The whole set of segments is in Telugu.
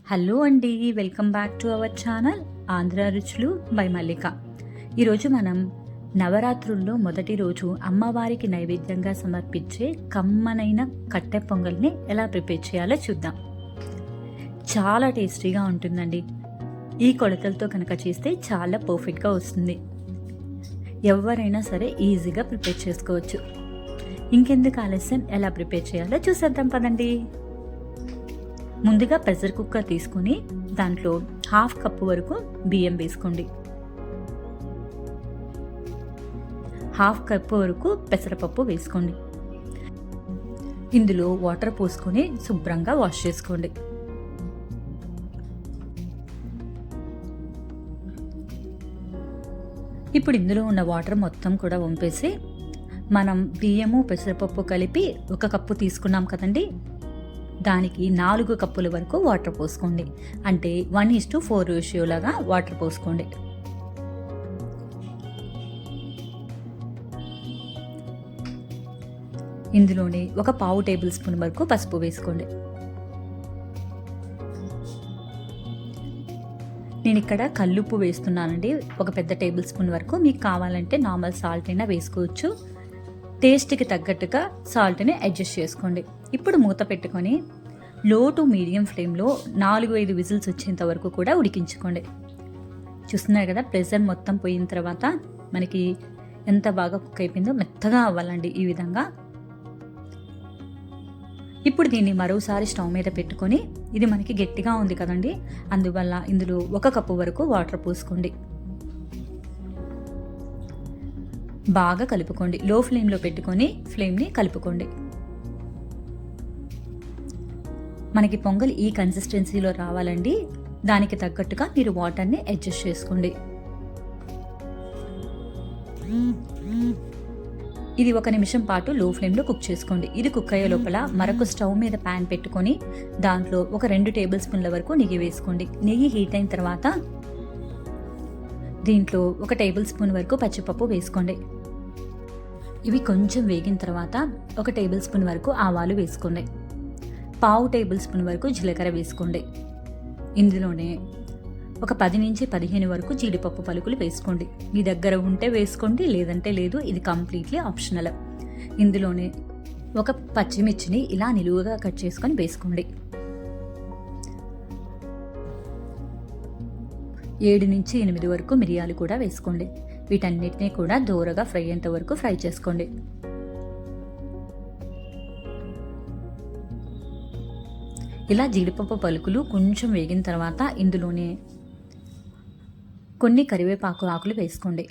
హలో అండి, welcome back to our channel Andhra రుచులు బై మల్లిక. ఈరోజు మనం నవరాత్రుల్లో మొదటి రోజు అమ్మవారికి నైవేద్యంగా సమర్పించే కమ్మనైన కట్టె పొంగల్ని ఎలా ప్రిపేర్ చేయాలో చూద్దాం. చాలా టేస్టీగా ఉంటుందండి. ఈ కొలతలతో కనుక చేస్తే చాలా పర్ఫెక్ట్గా వస్తుంది. ఎవరైనా సరే ఈజీగా ప్రిపేర్ చేసుకోవచ్చు. ఇంకెందుకు ఆలస్యం, ఎలా ప్రిపేర్ చేయాలో చూసేద్దాం పదండి. ముందుగా ప్రెషర్ కుక్కర్ తీసుకుని దాంట్లో 1/2 కప్పు వరకు బియ్యం వేసుకోండి. 1/2 కప్పు వరకు పెసరపప్పు వేసుకోండి. ఇందులో వాటర్ పోసుకొని శుభ్రంగా వాష్ చేసుకోండి. ఇప్పుడు ఇందులో ఉన్న వాటర్ మొత్తం కూడా వంపేసి మనం బియ్యము పెసరపప్పు కలిపి 1 కప్పు తీసుకున్నాం కదండి, దానికి 4 కప్పుల వరకు వాటర్ పోసుకోండి. అంటే 1:4 రేషియో లాగా వాటర్ పోసుకోండి. ఇందులోనే 1/4 టేబుల్ స్పూన్ వరకు పసుపు వేసుకోండి. నేను ఇక్కడ కల్లుప్పు వేస్తున్నానండి, 1 పెద్ద టేబుల్ స్పూన్ వరకు. మీకు కావాలంటే నార్మల్ సాల్ట్ అయినా వేసుకోవచ్చు. టేస్ట్కి తగ్గట్టుగా సాల్ట్ని అడ్జస్ట్ చేసుకోండి. ఇప్పుడు మూత పెట్టుకొని లో టు మీడియం ఫ్లేమ్లో 4-5 విజిల్స్ వచ్చేంత వరకు కూడా ఉడికించుకోండి. చూస్తున్నారు కదా, ప్రెషర్ మొత్తం పోయిన తర్వాత మనకి ఎంత బాగా కుక్ అయిపోయిందో, మెత్తగా అవ్వాలండి ఈ విధంగా. ఇప్పుడు దీన్ని మరోసారి స్టవ్ మీద పెట్టుకొని, ఇది మనకి గట్టిగా ఉంది కదండి, అందువల్ల ఇందులో 1 కప్పు వరకు వాటర్ పోసుకోండి. బాగా కలుపుకోండి. లో ఫ్లేమ్లో పెట్టుకొని ఫ్లేమ్ని కలుపుకోండి. మనకి పొంగల్ ఈ కన్సిస్టెన్సీలో రావాలండి. దానికి తగ్గట్టుగా మీరు వాటర్ని అడ్జస్ట్ చేసుకోండి. ఇది 1 నిమిషం పాటు లో ఫ్లేమ్లో కుక్ చేసుకోండి. ఇది కుక్ అయ్యే లోపల మరొక స్టవ్ మీద ప్యాన్ పెట్టుకొని దాంట్లో 2 టేబుల్ స్పూన్ల వరకు నెయ్యి వేసుకోండి. నెయ్యి హీట్ అయిన తర్వాత దీంట్లో 1 టేబుల్ స్పూన్ వరకు పచ్చిపప్పు వేసుకోండి. ఇవి కొంచెం వేగిన తర్వాత 1 టేబుల్ స్పూన్ వరకు ఆవాలు వేసుకోండి. 1/2 టేబుల్ స్పూన్ వరకు జీలకర్ర వేసుకోండి. ఇందులోనే 10 నుంచి 15 వరకు జీడిపప్పు పలుకులు వేసుకోండి. మీ దగ్గర ఉంటే వేసుకోండి, లేదంటే లేదు. ఇది కంప్లీట్లీ ఆప్షనల్. ఇందులోనే 1 పచ్చిమిర్చిని ఇలా నిలువుగా కట్ చేసుకొని వేసుకోండి. 7 నుంచి 8 వరకు మిరియాలు కూడా వేసుకోండి. వీటన్నిటినీ కూడా దూరగా ఫ్రై అయ్యేంత వరకు ఫ్రై చేసుకోండి. ఇలా జీడిపప్పు పలుకులు కొంచెం వేగిన తర్వాత ఇందులోనే కొన్ని కరివేపాకు ఆకులు వేసుకోండి.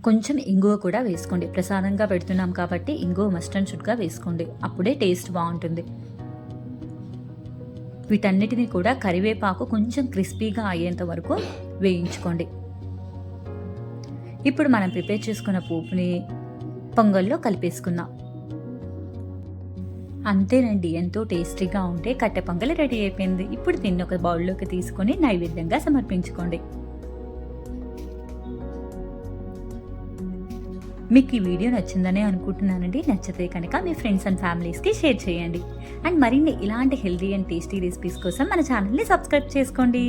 కొంచెం ఇంగువ కూడా వేసుకోండి. ప్రసాదంగా పెడుతున్నాం కాబట్టి ఇంగువ మస్ట్ అండ్ షుడ్గా వేసుకోండి, అప్పుడే టేస్ట్ బాగుంటుంది. వీటన్నిటిని కూడా కరివేపాకు కొంచెం క్రిస్పీగా అయ్యేంత వరకు వేయించుకోండి. ఇప్పుడు మనం ప్రిపేర్ చేసుకున్న పోపుని పొంగల్లో కలిపేసుకుందాం. అంతేనండి, ఎంతో టేస్టీగా ఉంటే కట్టె పొంగల్ రెడీ అయిపోయింది. ఇప్పుడు దీన్ని ఒక బౌల్లోకి తీసుకొని నైవేద్యంగా సమర్పించుకోండి. మీకు ఈ వీడియో నచ్చిందనే అనుకుంటున్నానండి. నచ్చితే కనుక మీ ఫ్రెండ్స్ అండ్ ఫ్యామిలీస్కి షేర్ చేయండి. అండ్ మరిన్ని ఇలాంటి హెల్దీ అండ్ టేస్టీ రెసిపీస్ కోసం మన ఛానల్ని సబ్స్క్రైబ్ చేసుకోండి.